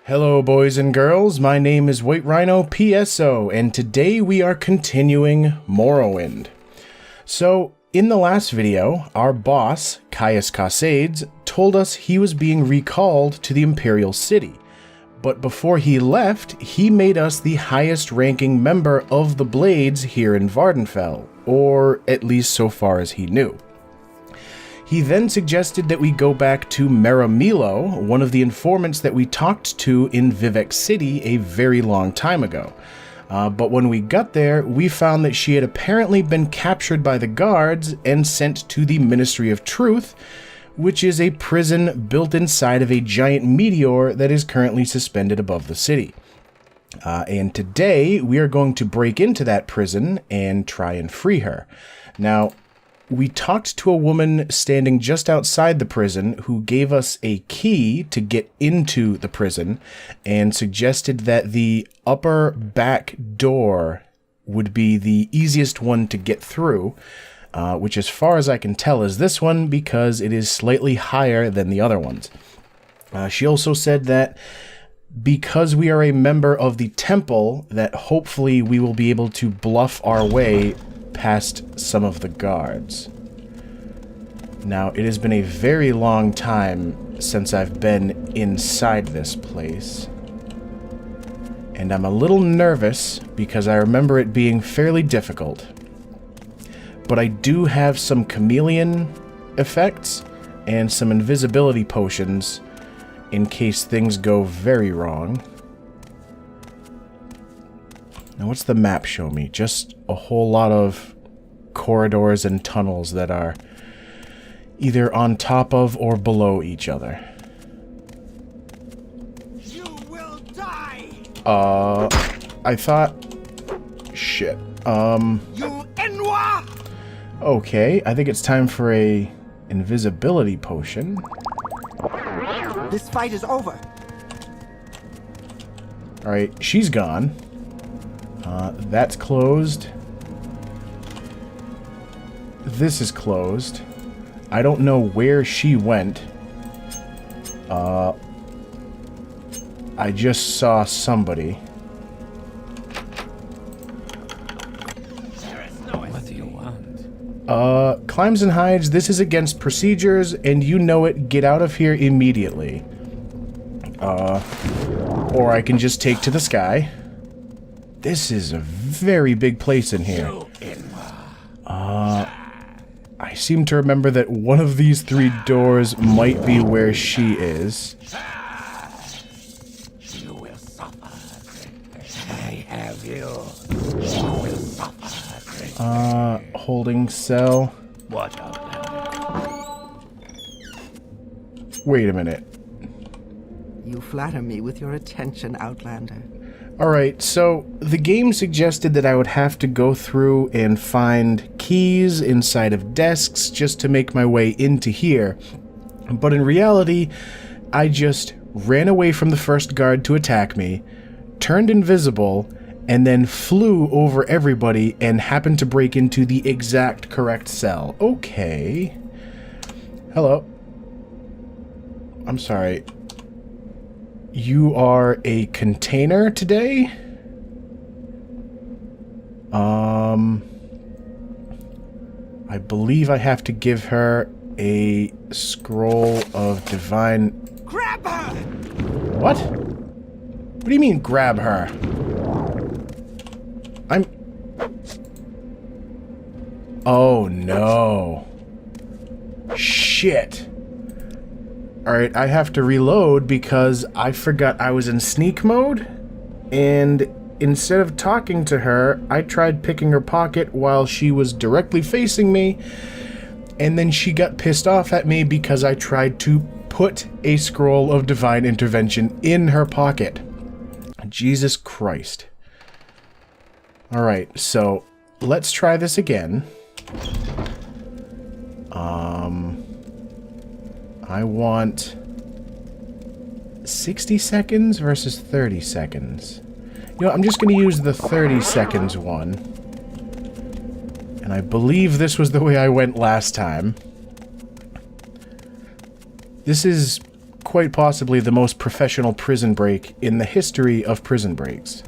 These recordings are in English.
Hello boys and girls, my name is White Rhino PSO, and today we are continuing Morrowind. So, in the last video, our boss, Caius Cassades, told us he was being recalled to the Imperial City. But before he left, he made us the highest ranking member of the Blades here in Vvardenfell, or at least so far as he knew. He then suggested that we go back to Mehra Milo, one of the informants that we talked to in Vivec City a very long time ago. But when we got there, we found that she had apparently been captured by the guards and sent to the Ministry of Truth, which is a prison built inside of a giant meteor that is currently suspended above the city. And today, we are going to break into that prison and try and free her. Now, we talked to a woman standing just outside the prison who gave us a key to get into the prison and suggested that the upper back door would be the easiest one to get through, which as far as I can tell is this one because it is slightly higher than the other ones. She also said that because we are a member of the temple, that hopefully we will be able to bluff our way past some of the guards. Now, it has been a very long time since I've been inside this place, and I'm a little nervous because I remember it being fairly difficult. But I do have some chameleon effects and some invisibility potions in case things go very wrong. Now, what's the map show me? Just a whole lot of corridors and tunnels that are either on top of or below each other. You will die. I thought... Shit. You Enwa! Okay, I think it's time for a invisibility potion. This fight is over. Alright, she's gone. That's closed. This is closed. I don't know where she went. I just saw somebody. What do you want? Climbs and hides, this is against procedures, and you know it, get out of here immediately. Or I can just take to the sky. This is a very big place in here. I seem to remember that one of these three doors might be where she is. You will suffer. I have you. You will suffer. Holding cell. Watch out. Wait a minute. You flatter me with your attention, Outlander. Alright, so the game suggested that I would have to go through and find keys inside of desks just to make my way into here. But in reality, I just ran away from the first guard to attack me, turned invisible, and then flew over everybody and happened to break into the exact correct cell. Okay. Hello. I'm sorry. You are a container today? I believe I have to give her a scroll of divine... Grab her! What? What do you mean, grab her? I'm... Oh, no. Shit. Alright, I have to reload because I forgot I was in sneak mode, and instead of talking to her, I tried picking her pocket while she was directly facing me, and then she got pissed off at me because I tried to put a scroll of divine intervention in her pocket. Jesus Christ. Alright, so let's try this again. I want 60 seconds versus 30 seconds. You know, I'm just going to use the 30 seconds one. And I believe this was the way I went last time. This is quite possibly the most professional prison break in the history of prison breaks.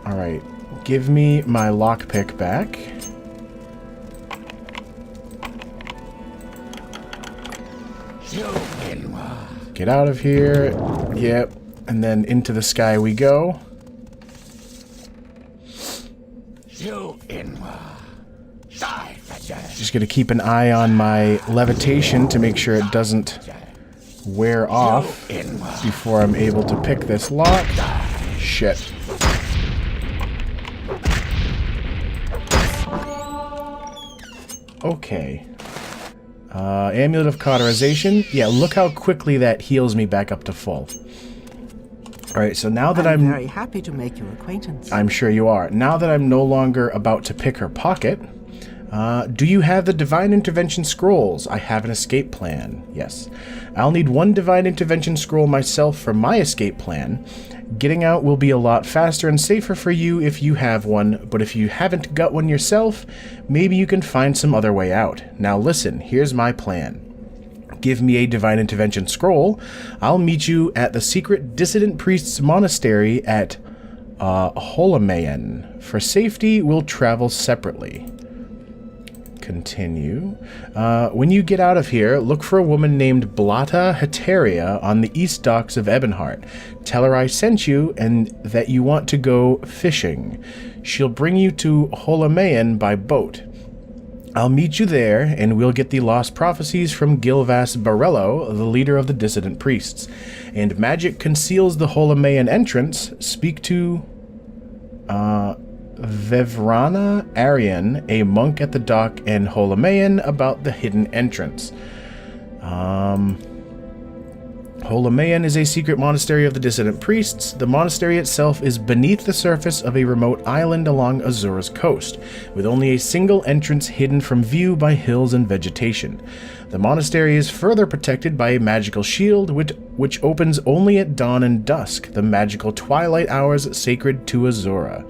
Alright, give me my lockpick back. Get out of here. Yep. And then into the sky we go. Just gonna keep an eye on my levitation to make sure it doesn't wear off before I'm able to pick this lock. Shit. Okay. Amulet of Cauterization. Yeah, look how quickly that heals me back up to full. Alright, so now that I'm very happy to make your acquaintance. I'm sure you are. Now that I'm no longer about to pick her pocket, do you have the Divine Intervention Scrolls? I have an escape plan. Yes. I'll need one Divine Intervention Scroll myself for my escape plan. Getting out will be a lot faster and safer for you if you have one, but if you haven't got one yourself, maybe you can find some other way out. Now listen, here's my plan. Give me a Divine Intervention Scroll. I'll meet you at the secret Dissident Priest's Monastery at Holomayan. For safety, we'll travel separately. Continue. When you get out of here, look for a woman named Blata Heteria on the east docks of Ebonheart. Tell her I sent you and that you want to go fishing. She'll bring you to Holomayan by boat. I'll meet you there, and we'll get the lost prophecies from Gilvas Barello, the leader of the dissident priests. And magic conceals the Holomayan entrance. Speak to Vevrana Aryan, a monk at the dock in Holomayan, about the hidden entrance. Holomayan is a secret monastery of the dissident priests. The monastery itself is beneath the surface of a remote island along Azura's coast, with only a single entrance hidden from view by hills and vegetation. The monastery is further protected by a magical shield, which opens only at dawn and dusk, the magical twilight hours sacred to Azura.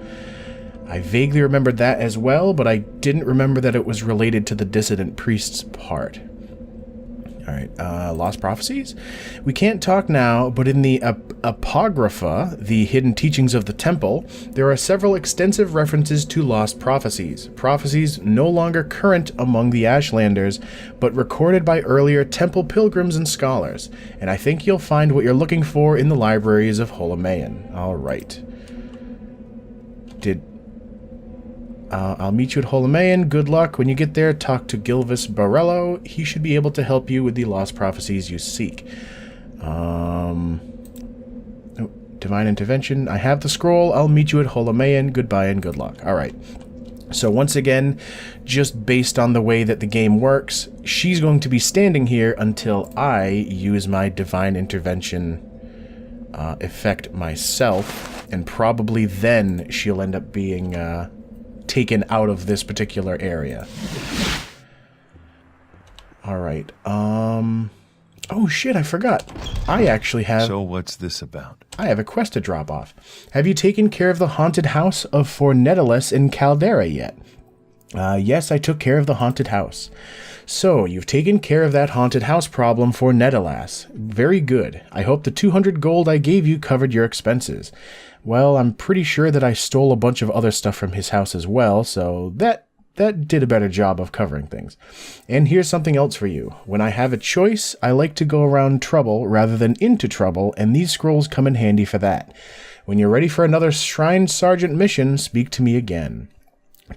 I vaguely remembered that as well, but I didn't remember that it was related to the dissident priests part. Alright, Lost Prophecies? We can't talk now, but in the Apocrypha, the hidden teachings of the temple, there are several extensive references to Lost Prophecies. Prophecies no longer current among the Ashlanders, but recorded by earlier temple pilgrims and scholars. And I think you'll find what you're looking for in the libraries of Holomayan. Alright. I'll meet you at Holomayan. Good luck. When you get there, talk to Gilvas Barello. He should be able to help you with the lost prophecies you seek. Divine Intervention. I have the scroll. I'll meet you at Holomayan. Goodbye and good luck. Alright. So once again, just based on the way that the game works, she's going to be standing here until I use my Divine Intervention effect myself, and probably then she'll end up being taken out of this particular area. Alright, oh shit, I forgot. I actually have... So what's this about? I have a quest to drop off. Have you taken care of the haunted house of Fornedalis in Caldera yet? Yes, I took care of the haunted house. So, you've taken care of that haunted house problem for Nedalas. Very good. I hope the 200 gold I gave you covered your expenses. Well, I'm pretty sure that I stole a bunch of other stuff from his house as well, so that did a better job of covering things. And here's something else for you. When I have a choice, I like to go around trouble rather than into trouble, and these scrolls come in handy for that. When you're ready for another Shrine Sergeant mission, speak to me again.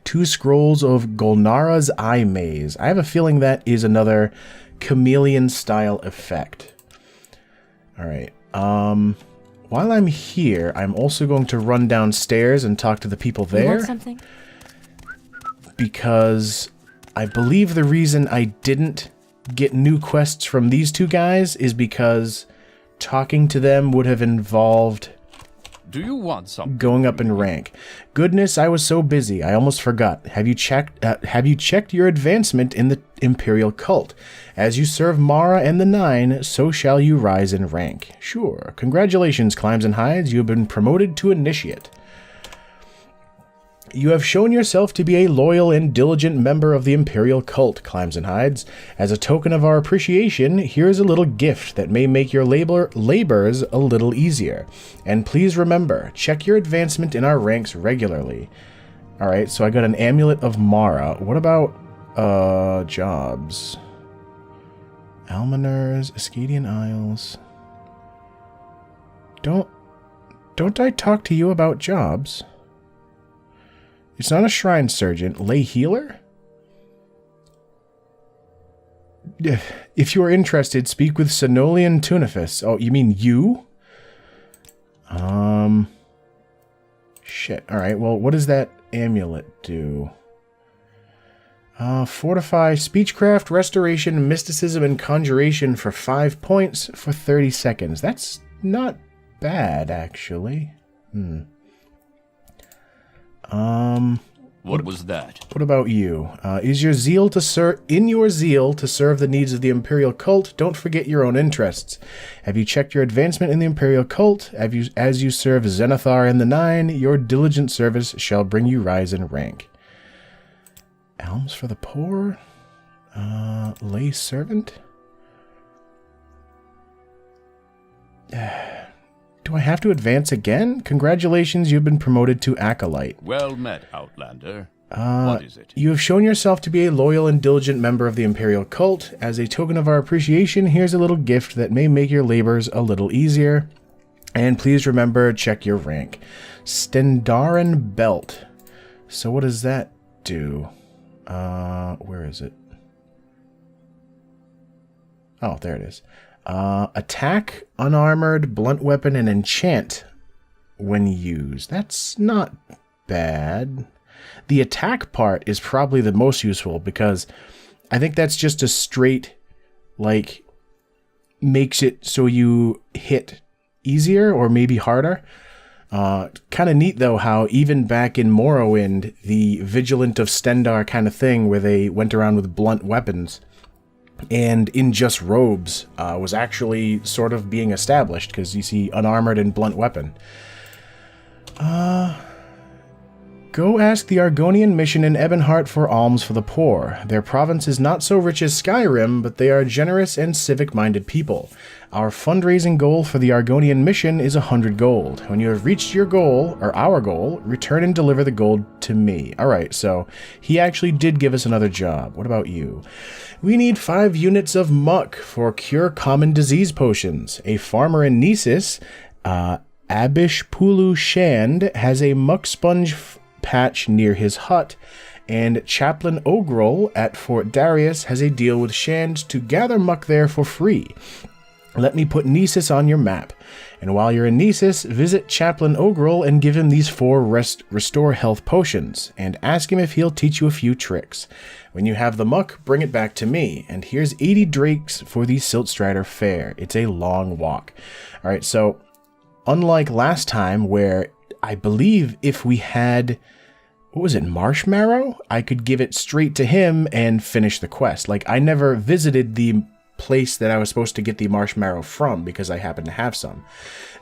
2 scrolls of Golnara's Eye Maze. I have a feeling that is another chameleon-style effect. Alright, while I'm here, I'm also going to run downstairs and talk to the people there. You want something? Because I believe the reason I didn't get new quests from these 2 guys is because talking to them would have involved... Do you want something? Going up in rank. Goodness, I was so busy. I almost forgot. Have you checked your advancement in the Imperial cult? As you serve Mara and the Nine, so shall you rise in rank. Sure. Congratulations, Climbs and Hides. You have been promoted to Initiate. You have shown yourself to be a loyal and diligent member of the Imperial cult, Climbs and Hides. As a token of our appreciation, here is a little gift that may make your labors a little easier. And please remember, check your advancement in our ranks regularly. Alright, so I got an Amulet of Mara. What about, jobs? Almoners, Ascadian Isles. Don't I talk to you about jobs? It's not a shrine sergeant. Lay healer? If you are interested, speak with Sonolian Tunifus. Oh, you mean you? Shit. Alright, well, what does that amulet do? Fortify Speechcraft, Restoration, Mysticism, and Conjuration for 5 points for 30 seconds. That's not bad, actually. What was that? What about you? Is your zeal to serve the needs of the Imperial cult? Don't forget your own interests. Have you checked your advancement in the Imperial cult? As you serve Zenithar and the Nine, your diligent service shall bring you rise in rank. Alms for the poor? Lay servant? Do I have to advance again? Congratulations, you've been promoted to Acolyte. Well met, Outlander. What is it? You have shown yourself to be a loyal and diligent member of the Imperial cult. As a token of our appreciation, here's a little gift that may make your labors a little easier. And please remember, check your rank. Stendaran Belt. So what does that do? Where is it? Oh, there it is. Attack, unarmored, blunt weapon, and enchant when used. That's not bad. The attack part is probably the most useful because I think that's just a straight, like, makes it so you hit easier or maybe harder. Kind of neat, though, how even back in Morrowind, the Vigilant of Stendarr kind of thing, where they went around with blunt weapons and in just robes, was actually sort of being established, because you see unarmored and blunt weapon. Go ask the Argonian mission in Ebonheart for alms for the poor. Their province is not so rich as Skyrim, but they are generous and civic-minded people. Our fundraising goal for the Argonian mission is 100 gold. When you have reached your goal, or our goal, return and deliver the gold to me. Alright, so he actually did give us another job. What about you? We need 5 units of muck for cure common disease potions. A farmer in Nisus, Abishpulu Shand, has a muck sponge patch near his hut, and Chaplain Ogrol at Fort Darius has a deal with Shand to gather muck there for free. Let me put Nisus on your map, and while you're in Nisus, visit Chaplain Ogrol and give him these 4 restore health potions, and ask him if he'll teach you a few tricks. When you have the muck, bring it back to me, and here's 80 drakes for the Siltstrider Fair. It's a long walk. Alright, so unlike last time where I believe if we had, what was it, Marshmarrow? I could give it straight to him and finish the quest. Like, I never visited the place that I was supposed to get the Marshmarrow from because I happen to have some.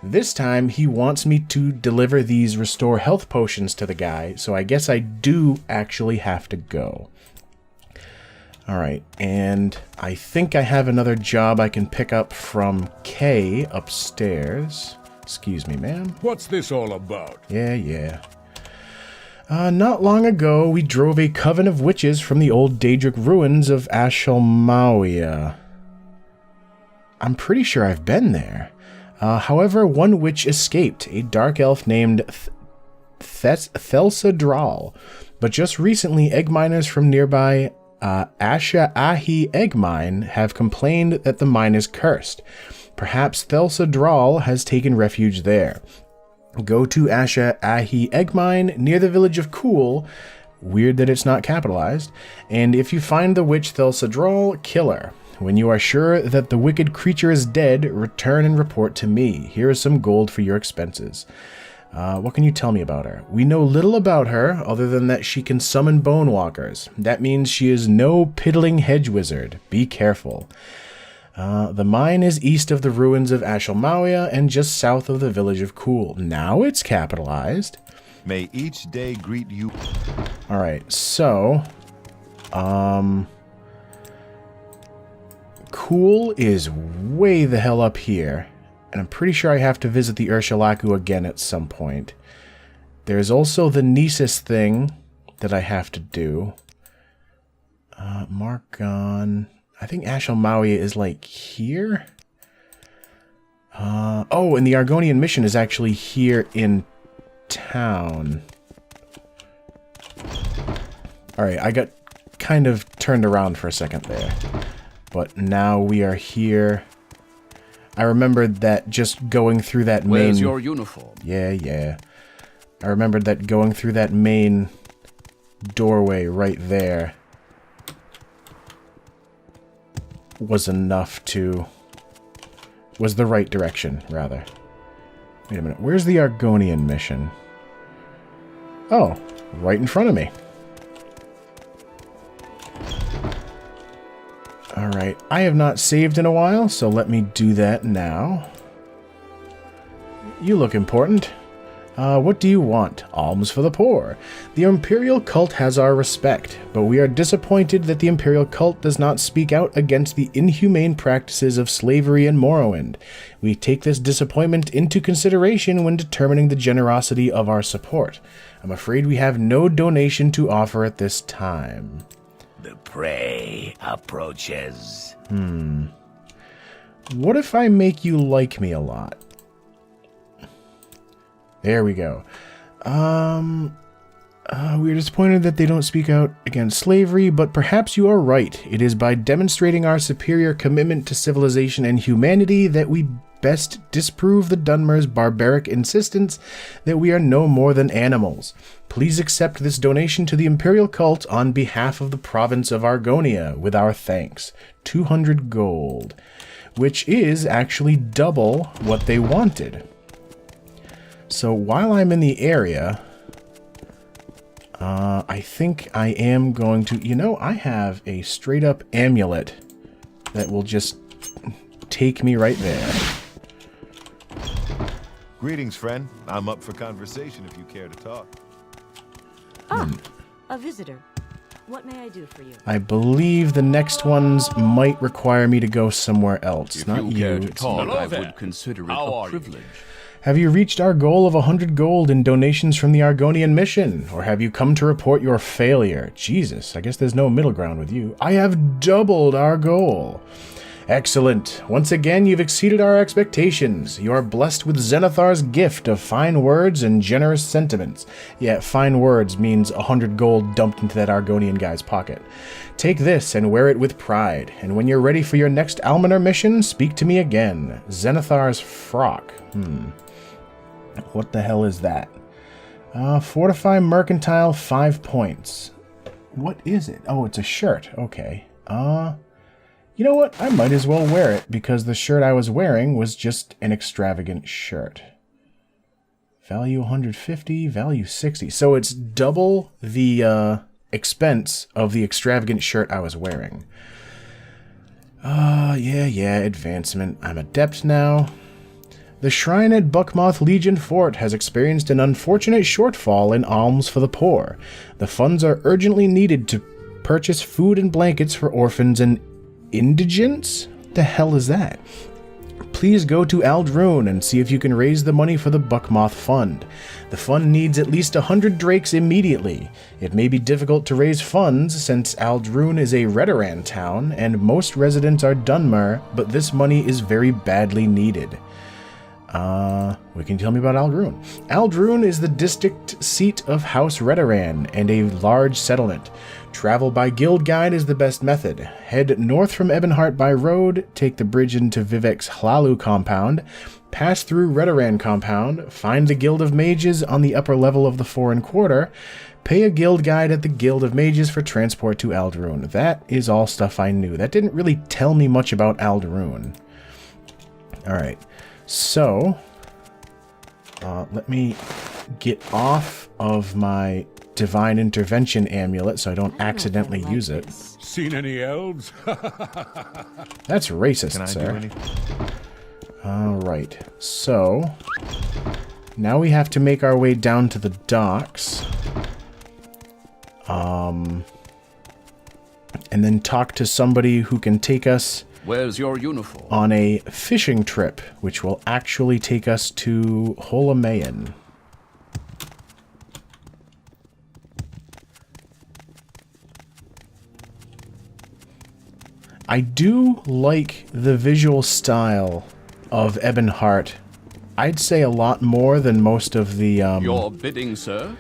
This time, he wants me to deliver these restore health potions to the guy, so I guess I do actually have to go. Alright, and I think I have another job I can pick up from Kay upstairs. Excuse me, ma'am. What's this all about? Yeah. Not long ago, we drove a coven of witches from the old Daedric ruins of Ashelmawia. I'm pretty sure I've been there. However, one witch escaped, a dark elf named Thelsa Dral. But just recently, egg miners from nearby Asha Ahi Egg Mine have complained that the mine is cursed. Perhaps Thelsa Dral has taken refuge there. Go to Asha Ahi Egg Mine near the village of Cool. Weird that it's not capitalized. And if you find the witch Thelsa Dral, kill her. When you are sure that the wicked creature is dead, return and report to me. Here is some gold for your expenses. What can you tell me about her? We know little about her, other than that she can summon bone walkers. That means she is no piddling hedge wizard. Be careful. The mine is east of the ruins of Ashelmawia and just south of the village of Cool. Now it's capitalized. May each day greet you. Alright, so... Cool is way the hell up here. And I'm pretty sure I have to visit the Urshalaku again at some point. There's also the Nisus thing that I have to do. Margon... I think Ashel Maui is like here? Oh, and the Argonian mission is actually here in town. Alright, I got kind of turned around for a second there. But now we are here. I remembered that just going through that main... Where's your uniform? Yeah. I remembered that going through that main doorway right there was enough to... was the right direction, rather. Wait a minute, where's the Argonian mission? Oh, right in front of me. Alright, I have not saved in a while, so let me do that now. You look important. What do you want? Alms for the poor. The Imperial Cult has our respect, but we are disappointed that the Imperial Cult does not speak out against the inhumane practices of slavery in Morrowind. We take this disappointment into consideration when determining the generosity of our support. I'm afraid we have no donation to offer at this time. The prey approaches. What if I make you like me a lot? There we go. We are disappointed that they don't speak out against slavery, but perhaps you are right. It is by demonstrating our superior commitment to civilization and humanity that we best disprove the Dunmer's barbaric insistence that we are no more than animals. Please accept this donation to the Imperial Cult on behalf of the province of Argonia, with our thanks. 200 gold, which is actually double what they wanted. So while I'm in the area, I think I am going to... You know, I have a straight-up amulet that will just take me right there. Greetings, friend. I'm up for conversation if you care to talk. A visitor. What may I do for you? I believe the next ones might require me to go somewhere else. If Not you you. care to it's talk, me. I would consider it a privilege. Have you reached our goal of 100 gold in donations from the Argonian mission? Or have you come to report your failure? Jesus, I guess there's no middle ground with you. I have doubled our goal. Excellent. Once again, you've exceeded our expectations. You are blessed with Zenithar's gift of fine words and generous sentiments. Yeah, fine words means 100 gold dumped into that Argonian guy's pocket. Take this and wear it with pride, and when you're ready for your next Almoner mission, speak to me again. Zenithar's frock. What the hell is that? Fortify Mercantile, 5 points. What is it? Oh, it's a shirt. Okay. You know what? I might as well wear it, because the shirt I was wearing was just an extravagant shirt. Value 150, value 60. So it's double the expense of the extravagant shirt I was wearing. Yeah, advancement. I'm adept now. The shrine at Buckmoth Legion Fort has experienced an unfortunate shortfall in alms for the poor. The funds are urgently needed to purchase food and blankets for orphans and indigents? The hell is that? Please go to Aldrune and see if you can raise the money for the Buckmoth Fund. The fund needs at least 100 drakes immediately. It may be difficult to raise funds since Aldrune is a Redoran town and most residents are Dunmer, but this money is very badly needed. What can you tell me about Aldrune? Aldrune is the district seat of House Redoran and a large settlement. Travel by guild guide is the best method. Head north from Ebonheart by road, take the bridge into Vivec's Hlalu compound, pass through Redoran compound, find the Guild of Mages on the upper level of the Foreign Quarter, pay a guild guide at the Guild of Mages for transport to Aldrune. That is all stuff I knew. That didn't really tell me much about Aldrune. Alright. So, let me get off of my Divine Intervention amulet so I don't accidentally use it. Seen any elves? That's racist, Can I sir. do anything? Alright, so, now we have to make our way down to the docks. And then talk to somebody who can take us Where's your uniform? on a fishing trip, which will actually take us to Holamayan. I do like the visual style of Ebonheart. I'd say a lot more than most of the Your bidding, sir.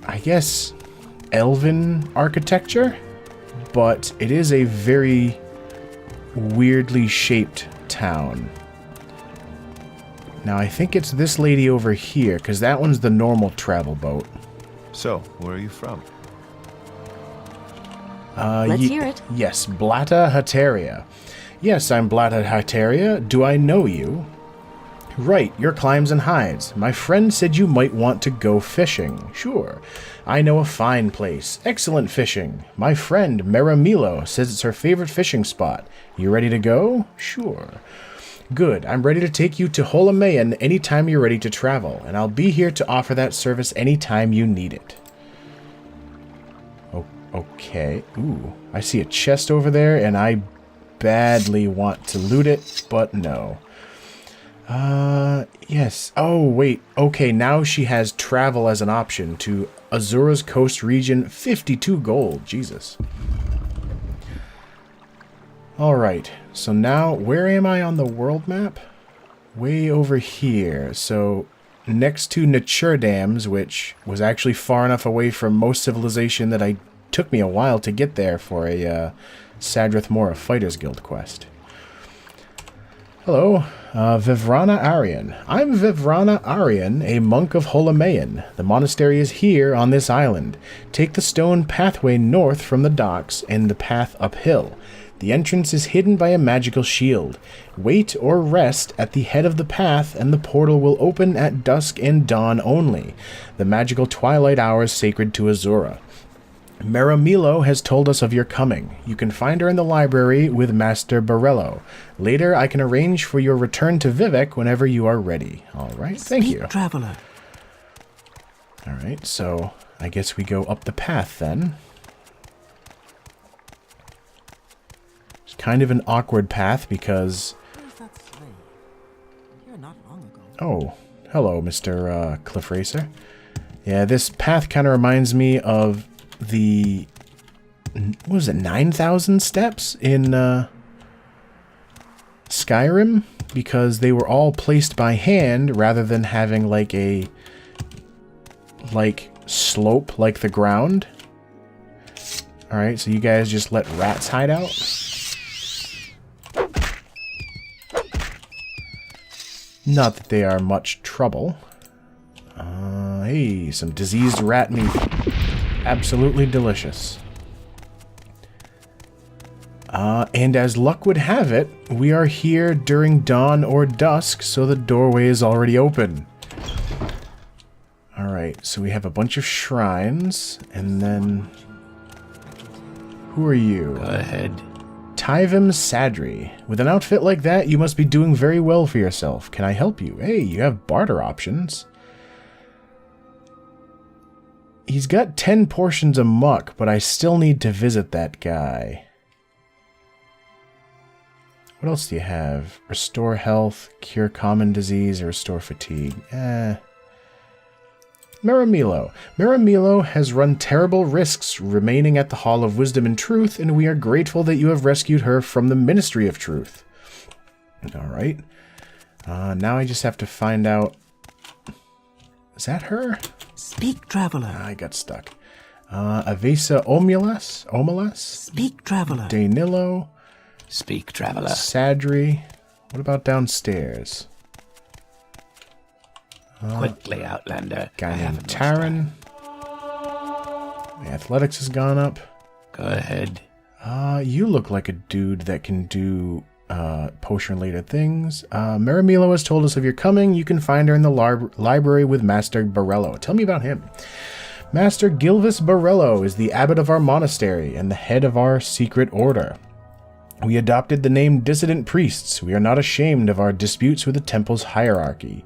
I guess, elven architecture, but it is a very weirdly shaped town. Now, I think it's this lady over here, because that one's the normal travel boat. So, where are you from? Let's hear it. Yes, Blatta Hateria. Yes, I'm Blatta Hateria. Do I know you? Right, your climbs and hides. My friend said you might want to go fishing. Sure. I know a fine place. Excellent fishing. My friend, Mehra Milo, says it's her favorite fishing spot. You ready to go? Sure. Good. I'm ready to take you to Holamayan anytime you're ready to travel, and I'll be here to offer that service anytime you need it. Oh, okay. Ooh, I see a chest over there, and I badly want to loot it, but no. Yes. Oh, wait. Okay, now she has travel as an option to Azura's Coast region, 52 gold. Jesus. Alright, so now, where am I on the world map? Way over here. So, next to Nature Dams, which was actually far enough away from most civilization that took me a while to get there for a Sadrith Mora Fighters Guild quest. Hello, Vivrana Aryan. I'm Vivrana Aryan, a monk of Holamayan. The monastery is here on this island. Take the stone pathway north from the docks and the path uphill. The entrance is hidden by a magical shield. Wait or rest at the head of the path and the portal will open at dusk and dawn only, the magical twilight hours sacred to Azura. Mehra Milo has told us of your coming. You can find her in the library with Master Borello. Later, I can arrange for your return to Vivec whenever you are ready. All right, thank you. Traveler. All right, so I guess we go up the path then. It's kind of an awkward path because... Where's that slave? Here not long ago. Oh, hello, Mr. Cliff Racer. Yeah, this path kind of reminds me of the, what was it, 9,000 steps in Skyrim, because they were all placed by hand rather than having like a slope like the ground. Alright, so you guys just let rats hide out? Not that they are much trouble. Hey, some diseased rat meat. Absolutely delicious. And as luck would have it, we are here during dawn or dusk, so the doorway is already open. Alright, so we have a bunch of shrines, and then... Who are you? Go ahead. Tyvim Sadri. With an outfit like that, you must be doing very well for yourself. Can I help you? Hey, you have barter options. He's got 10 portions of muck, but I still need to visit that guy. What else do you have? Restore health, cure common disease, or restore fatigue. Mehra Milo. Mehra Milo has run terrible risks remaining at the Hall of Wisdom and Truth, and we are grateful that you have rescued her from the Ministry of Truth. Alright. Now I just have to find out... Is that her? Speak, traveler. I got stuck. Avesa Omelas? Speak, traveler. Danilo. Speak, traveler. Sadri. What about downstairs? Quickly, Outlander. Guy I named haven't much Taran. time. My athletics has gone up. Go ahead. You look like a dude that can do potion-related things. Mehra Milo has told us of your coming. You can find her in the library with Master Borello. Tell me about him. Master Gilvis Borello is the abbot of our monastery and the head of our secret order. We adopted the name Dissident Priests. We are not ashamed of our disputes with the temple's hierarchy.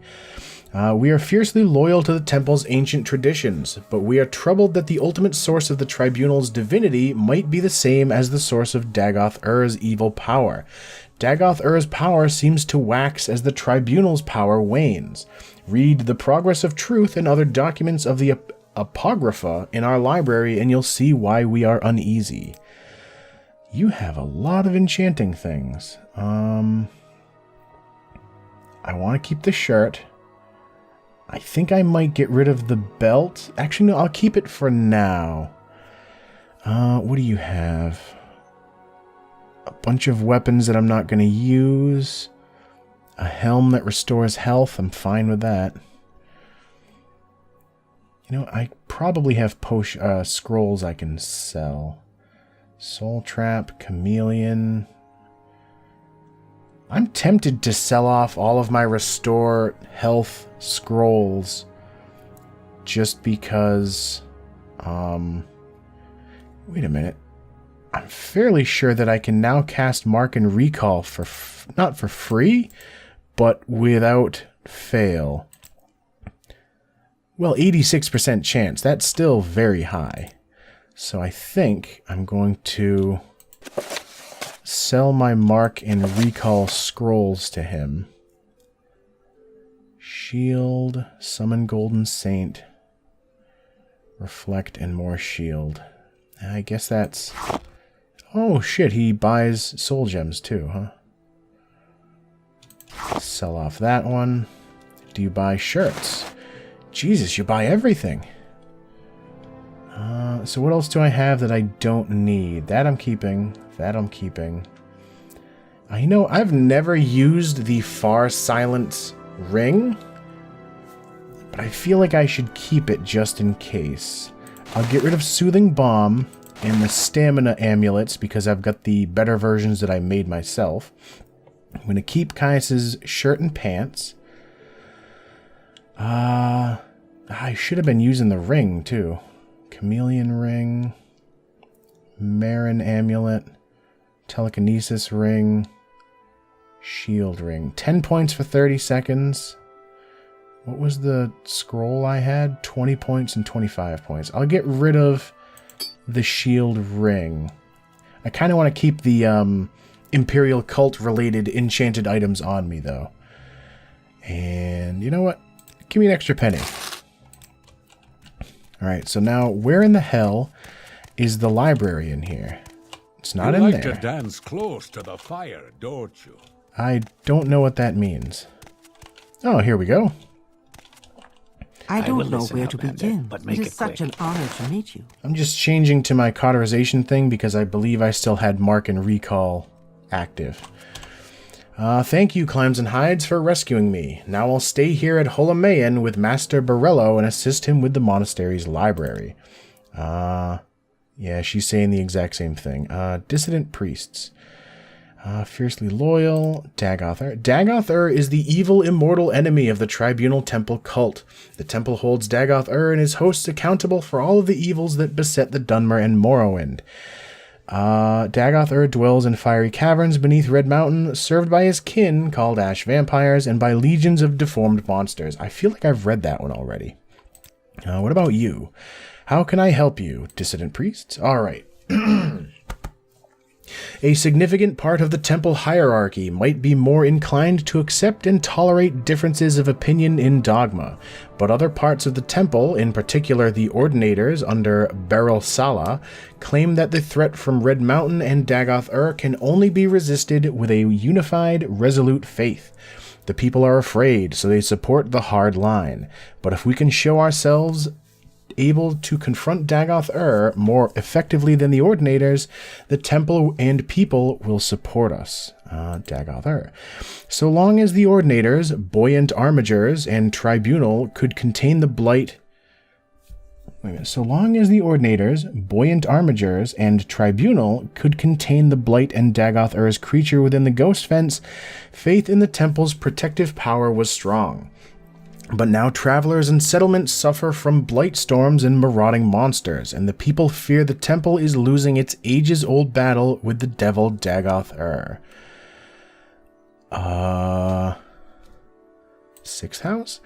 We are fiercely loyal to the temple's ancient traditions, but we are troubled that the ultimate source of the tribunal's divinity might be the same as the source of Dagoth-Ur's evil power. Dagoth-Ur's power seems to wax as the tribunal's power wanes. Read The Progress of Truth and other documents of the Apocrypha in our library, and you'll see why we are uneasy. You have a lot of enchanting things. I want to keep the shirt. I think I might get rid of the belt. Actually, no, I'll keep it for now. What do you have? A bunch of weapons that I'm not going to use. A helm that restores health. I'm fine with that. You know, I probably have scrolls I can sell. Soul Trap, Chameleon. I'm tempted to sell off all of my restore health scrolls just because, wait a minute. I'm fairly sure that I can now cast Mark and Recall for, not for free, but without fail. Well, 86% chance. That's still very high. So I think I'm going to sell my Mark and Recall scrolls to him. Shield, Summon Golden Saint, Reflect, and more shield. I guess that's... Oh shit, he buys soul gems too, huh? Sell off that one. Do you buy shirts? Jesus, you buy everything. So what else do I have that I don't need? That I'm keeping. That I'm keeping. You know, I've never used the Far Silence ring, but I feel like I should keep it just in case. I'll get rid of Soothing Balm and the Stamina Amulets because I've got the better versions that I made myself. I'm going to keep Caius's shirt and pants. I should have been using the ring, too. Chameleon ring. Marin amulet. Telekinesis ring. Shield ring. 10 points for 30 seconds. What was the scroll I had? 20 points and 25 points. I'll get rid of the shield ring. I kind of want to keep the Imperial Cult related enchanted items on me, though. And you know what? Give me an extra penny. Alright, so now where in the hell is the library in here? It's not in there. You like to dance close to the fire, don't you? I don't know what that means. Oh, here we go. I will don't know listen, where to Outlander, begin. but It make is it such quick. an honor to meet you. I'm just changing to my cauterization thing because I believe I still had Mark and Recall active. Thank you, Climbs and Hides, for rescuing me. Now I'll stay here at Holamayan with Master Borello and assist him with the monastery's library. Yeah, she's saying the exact same thing. Dissident Priests. Fiercely Loyal. Dagoth-Ur. Dagoth-Ur is the evil immortal enemy of the Tribunal Temple cult. The temple holds Dagoth-Ur and his hosts accountable for all of the evils that beset the Dunmer and Morrowind. Dagoth-Ur dwells in fiery caverns beneath Red Mountain, served by his kin, called Ash Vampires, and by legions of deformed monsters. I feel like I've read that one already. What about you? How can I help you, Dissident Priests? Alright. A significant part of the temple hierarchy might be more inclined to accept and tolerate differences of opinion in dogma, but other parts of the temple, in particular the Ordinators under Beryl Sala, claim that the threat from Red Mountain and Dagoth-Ur can only be resisted with a unified, resolute faith. The people are afraid, so they support the hard line, but if we can show ourselves able to confront Dagoth-Ur more effectively than the Ordinators, the temple and people will support us. Dagoth-Ur. So long as the Ordinators, Buoyant Armigers, and Tribunal could contain the blight... Wait a minute. So long as the Ordinators, Buoyant Armigers, and Tribunal could contain the blight and Dagoth-Ur's creature within the Ghost Fence, faith in the temple's protective power was strong. But now travelers and settlements suffer from blight storms and marauding monsters, and the people fear the temple is losing its ages-old battle with the devil Dagoth-Ur. Sixth house?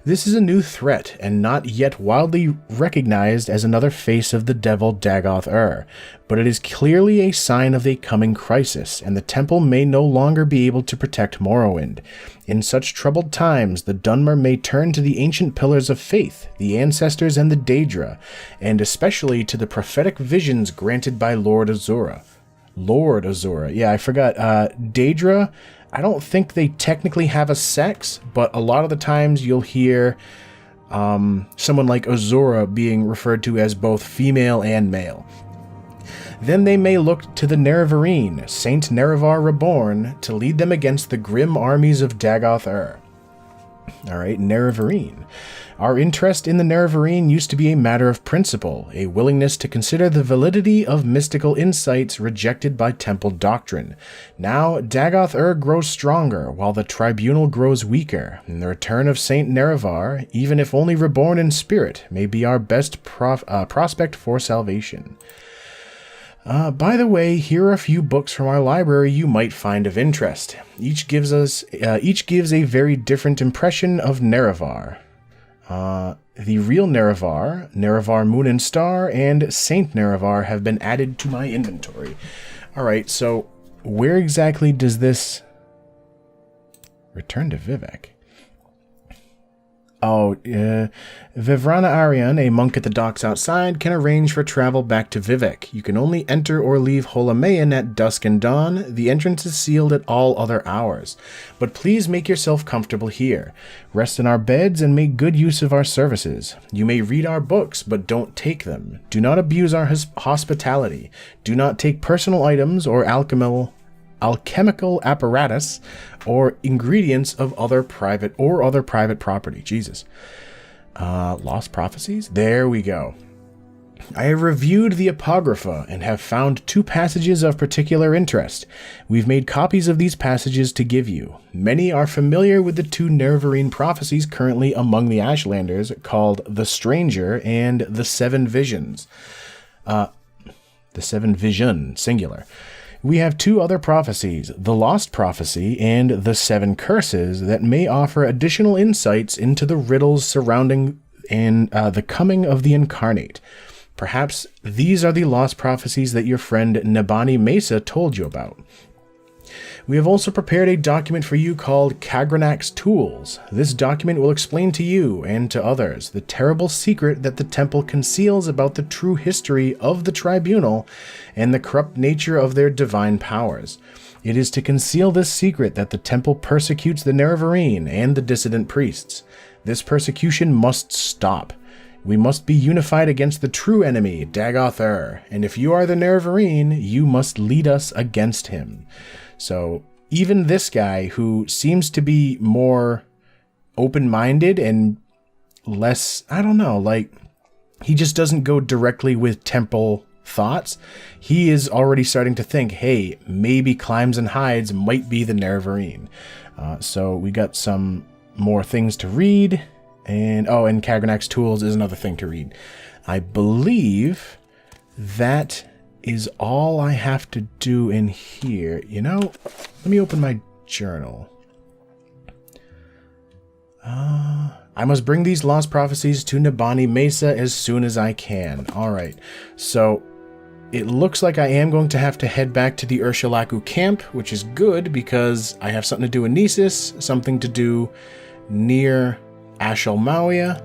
This is a new threat, and not yet widely recognized as another face of the devil Dagoth-Ur, but it is clearly a sign of a coming crisis, and the temple may no longer be able to protect Morrowind. In such troubled times, the Dunmer may turn to the ancient pillars of faith, the ancestors and the Daedra, and especially to the prophetic visions granted by Lord Azura. Lord Azura. Yeah, I forgot. Daedra, I don't think they technically have a sex, but a lot of the times you'll hear someone like Azura being referred to as both female and male. Then they may look to the Nerevarine, Saint Nerevar Reborn, to lead them against the grim armies of Dagoth-Ur. Alright, Nerevarine. Our interest in the Nerevarine used to be a matter of principle, a willingness to consider the validity of mystical insights rejected by temple doctrine. Now, Dagoth-Ur grows stronger, while the tribunal grows weaker, and the return of Saint Nerevar, even if only reborn in spirit, may be our best prospect for salvation. By the way, here are a few books from our library you might find of interest. Each gives a very different impression of Nerevar. The real Nerevar, Nerevar Moon and Star, and Saint Nerevar have been added to my inventory. Alright, so where exactly does this... Return to Vivec? Oh, Vivrana Arian, a monk at the docks outside, can arrange for travel back to Vivec. You can only enter or leave Holamayan at dusk and dawn. The entrance is sealed at all other hours. But please make yourself comfortable here. Rest in our beds and make good use of our services. You may read our books, but don't take them. Do not abuse our hospitality. Do not take personal items or alchemical apparatus or ingredients of other private property. Jesus. Lost prophecies? There we go. I have reviewed the Apocrypha and have found 2 passages of particular interest. We've made copies of these passages to give you. Many are familiar with the 2 Nerevarine prophecies currently among the Ashlanders, called The Stranger and The 7 Visions. The 7 Vision, singular. We have 2 other prophecies, the Lost Prophecy and the 7 Curses, that may offer additional insights into the riddles surrounding the coming of the Incarnate. Perhaps these are the lost prophecies that your friend Nabani Mesa told you about. We have also prepared a document for you called Kagranak's Tools. This document will explain to you and to others the terrible secret that the temple conceals about the true history of the tribunal and the corrupt nature of their divine powers. It is to conceal this secret that the temple persecutes the Nerevarine and the dissident priests. This persecution must stop. We must be unified against the true enemy, Dagoth-Ur, and if you are the Nerevarine, you must lead us against him. So even this guy, who seems to be more open-minded and less, I don't know, like, he just doesn't go directly with temple thoughts. He is already starting to think, hey, maybe Climbs and Hides might be the Nerevarine. So we got some more things to read. And Kagranak's Tools is another thing to read. I believe that is all I have to do in here. You know, let me open my journal. I must bring these lost prophecies to Nabani Mesa as soon as I can. Alright, so it looks like I am going to have to head back to the Ursulaku camp, which is good because I have something to do in Nisus, something to do near Ashel Mawia.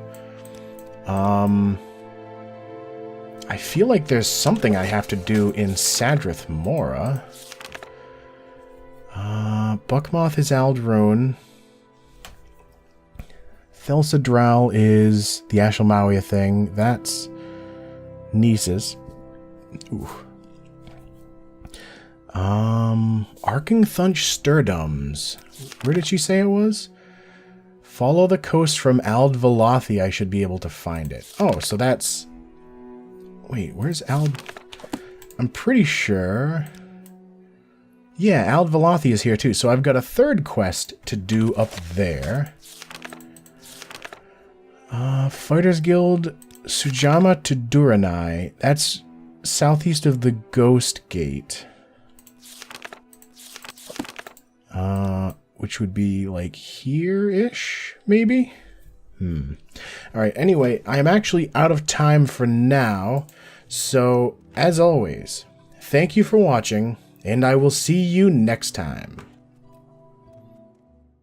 I feel like there's something I have to do in Sadrith Mora. Buckmoth is Aldrune. Thelsadral is the Ashel Mawia thing. That's Nisus. Ooh. Arkenthunch Sturdums. Where did she say it was? Follow the coast from Ald Velothi. I should be able to find it. Oh, so that's... Wait, where's Ald... I'm pretty sure... Yeah, Ald Velothi is here too. So I've got a third quest to do up there. Fighters Guild, Sujama to Duranai. That's southeast of the Ghost Gate. Which would be like here-ish, maybe? Alright, anyway, I'm actually out of time for now. So, as always, thank you for watching, and I will see you next time.